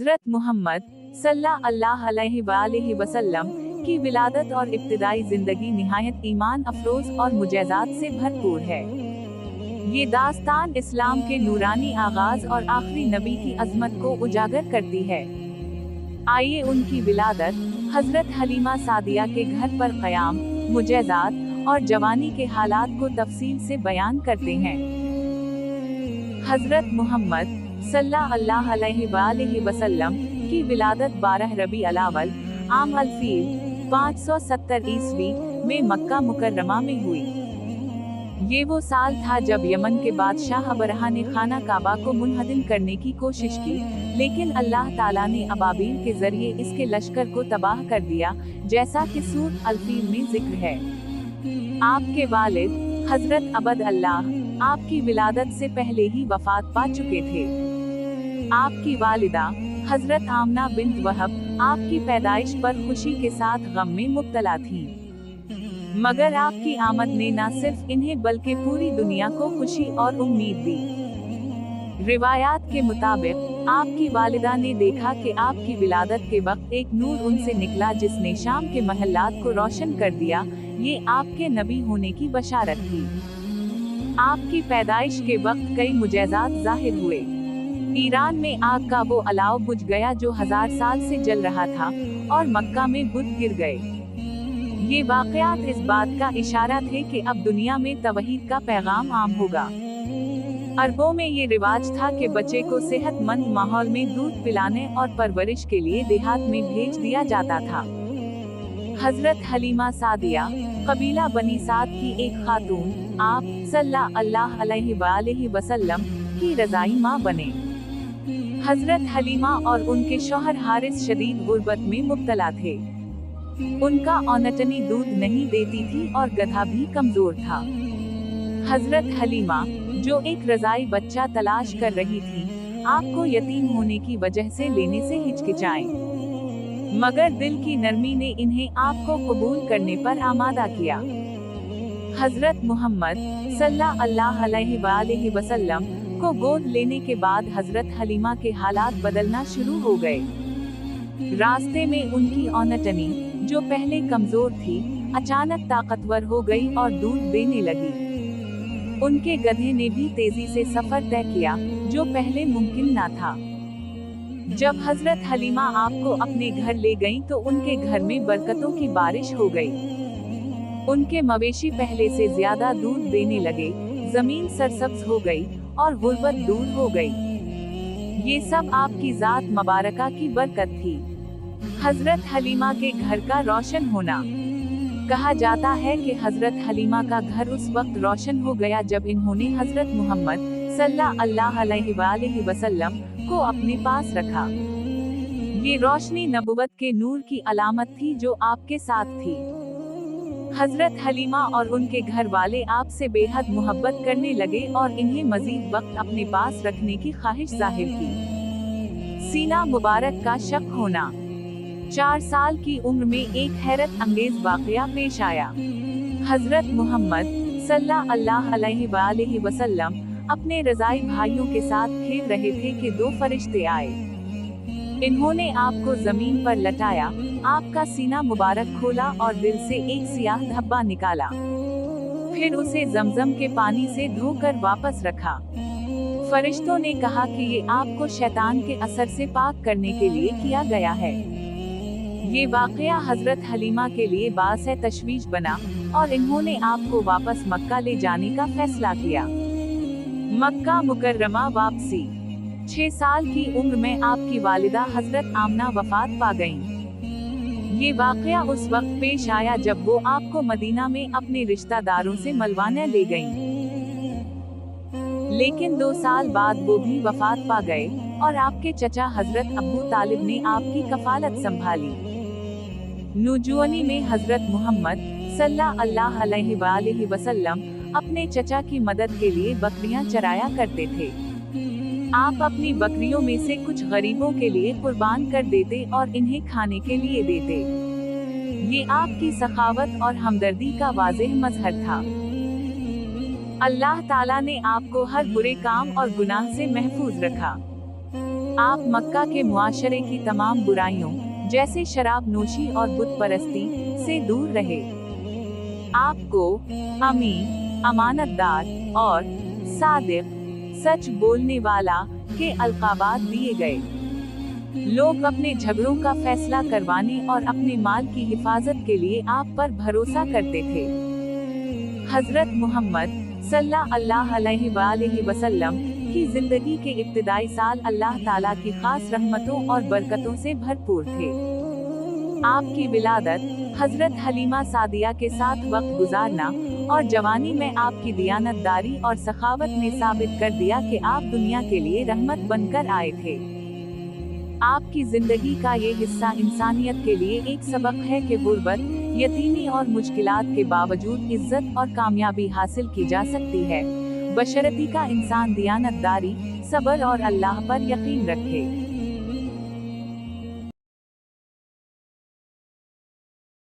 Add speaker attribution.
Speaker 1: हजरत मोहम्मद सल्लल्लाहु अलैहि वसल्लम की विलादत और इब्तिदाई जिंदगी निहायत ईमान अफरोज और मुजज़ात से भरपूर है। ये दास्तान इस्लाम के नूरानी आगाज और आखिरी नबी की अजमत को उजागर करती है। आइए उनकी विलादत, हजरत हलीमा सादिया के घर पर क़याम, मुजज़ात और जवानी के हालात को तफसील से बयान करते हैं। हजरत मोहम्मद सल्लल्लाहु अलैहि वसल्लम की विलादत 12 रबी अल-अव्वल आम अल-फील 570 ईस्वी में मक्का मुकर्रमा में हुई। ये वो साल था जब यमन के बादशाह अबरहा ने खाना काबा को मुनहदिम करने की कोशिश की, लेकिन अल्लाह ताला ने अबाबील के जरिए इसके लश्कर को तबाह कर दिया, जैसा कि सूरह अल-फील में जिक्र है। आपके वालिद हजरत अबद अल्लाह आपकी विलादत से पहले ही वफात पा चुके थे। आपकी वालिदा हजरत आमना बिन्त वहब आपकी पैदाइश पर खुशी के साथ गम में मुब्तला थीं। मगर आपकी आमद ने न सिर्फ इन्हें बल्कि पूरी दुनिया को खुशी और उम्मीद दी। रिवायात के मुताबिक आपकी वालिदा ने देखा कि आपकी विलादत के वक्त एक नूर उनसे निकला जिसने शाम के महल्लात को रोशन कर दिया। ये आपके नबी होने की बशारत थी। आपकी पैदाइश के वक्त कई मुजज़ात जाहिर हुए। ईरान में आग का वो अलाव बुझ गया जो 1000 साल से जल रहा था, और मक्का में बुत गिर गए। ये वाक़यात इस बात का इशारा थे कि अब दुनिया में तवहीद का पैगाम आम होगा। अरबों में ये रिवाज था कि बच्चे को सेहतमंद माहौल में दूध पिलाने और परवरिश के लिए देहात में भेज दिया जाता था। हजरत हलीमा सादिया कबीला बनी साद की एक खातून आप सल्लल्लाहु अलैहि वसल्लम की रज़ाई माँ बने। हजरत हलीमा और उनके शौहर हारिस शदीद गुर्बत में मुब्तला थे। उनका औनटनी दूध नहीं देती थी और गधा भी कमजोर था। हजरत हलीमा, जो एक रज़ाई बच्चा तलाश कर रही थी, आपको यतीम होने की वजह से लेने से हिचकिचाईं। मगर दिल की नरमी ने इन्हें आपको कबूल करने पर आमादा किया। हजरत मोहम्मद सल्लल्लाहु अलैहि वसल्लम को गोद लेने के बाद हजरत हलीमा के हालात बदलना शुरू हो गए। रास्ते में उनकी औनटनी, जो पहले कमजोर थी, अचानक ताकतवर हो गई और दूध देने लगी। उनके गधे ने भी तेजी से सफर तय किया, जो पहले मुमकिन न था। जब हजरत हलीमा आपको अपने घर ले गईं तो उनके घर में बरकतों की बारिश हो गई। उनके मवेशी पहले से ज्यादा दूध देने लगे, जमीन सरसब्ज हो गई और गुर्बत दूर हो गई। ये सब आपकी जात मुबारका की बरकत थी। हजरत हलीमा के घर का रोशन होना। कहा जाता है कि हजरत हलीमा का घर उस वक्त रोशन हो गया जब इन्होंने हजरत मोहम्मद सल्लल्लाहु अलैहि वसल्लम को अपने पास रखा। ये रोशनी नबुवत के नूर की अलामत थी जो आपके साथ थी। हजरत हलीमा और उनके घर वाले आपसे बेहद मोहब्बत करने लगे और इन्हें मजीद वक्त अपने पास रखने की ख्वाहिश जाहिर की। सीना मुबारक का शक होना। 4 साल की उम्र में एक हैरत अंगेज वाक़या पेश आया। हजरत मोहम्मद सल्लल्लाहु अलैहि वसल्लम अपने रज़ाई भाइयों के साथ खेल रहे थे कि 2 फरिश्ते आए। इन्होंने आपको जमीन पर लटाया, आपका सीना मुबारक खोला और दिल से एक सियाह धब्बा निकाला। फिर उसे जमजम के पानी से धोकर वापस रखा। फरिश्तों ने कहा कि ये आपको शैतान के असर से पाक करने के लिए किया गया है। ये वाक़या हजरत हलीमा के लिए बाइस तशवीश बना और इन्होंने आपको वापस मक्का ले जाने का फैसला किया। मक्का मुकर्रमा वापसी। 6 साल की उम्र में आपकी वालिदा हजरत आमना वफात पा गईं। ये वाक़या उस वक्त पेश आया जब वो आपको मदीना में अपने रिश्तेदारों से मलवाने ले गईं। लेकिन 2 साल बाद वो भी वफात पा गए और आपके चचा हजरत अब्बू तालिब ने आपकी कफालत संभाली। नौजवानी में हजरत मोहम्मद सल्लल्लाहु अलैहि वसल्लम अपने चचा की मदद के लिए बकरियां चराया करते थे। आप अपनी बकरियों में से कुछ गरीबों के लिए कुर्बान कर देते और इन्हें खाने के लिए देते। ये आपकी सखावत और हमदर्दी का वाज़ेह मज़हर था। अल्लाह ताला ने आपको हर बुरे काम और गुनाह से महफूज रखा। आप मक्का के मुआशरे की तमाम बुराइयों जैसे शराब नोशी और बुत परस्ती से दूर रहे। आपको अमीन, अमानतदार और सादिक, सच बोलने वाला के अलकाबात दिए गए। लोग अपने झगड़ों का फैसला करवाने और अपने माल की हिफाजत के लिए आप पर भरोसा करते थे। हजरत मोहम्मद सल्लल्लाहु अलैहि वसल्लम की जिंदगी के इब्तिदाई साल अल्लाह ताला की खास रहमतों और बरकतों से भरपूर थे। आपकी विलादत, हजरत हलीमा सादिया के साथ वक्त गुजारना और जवानी में आपकी दियानतदारी और सखावत ने साबित कर दिया कि आप दुनिया के लिए रहमत बनकर आए थे। आपकी जिंदगी का ये हिस्सा इंसानियत के लिए एक सबक है कि गुर्बत, यतीमी और मुश्किलात के बावजूद इज्जत और कामयाबी हासिल की जा सकती है, बशर्ते का इंसान दियानतदारी, सब्र और अल्लाह पर यकीन रखे।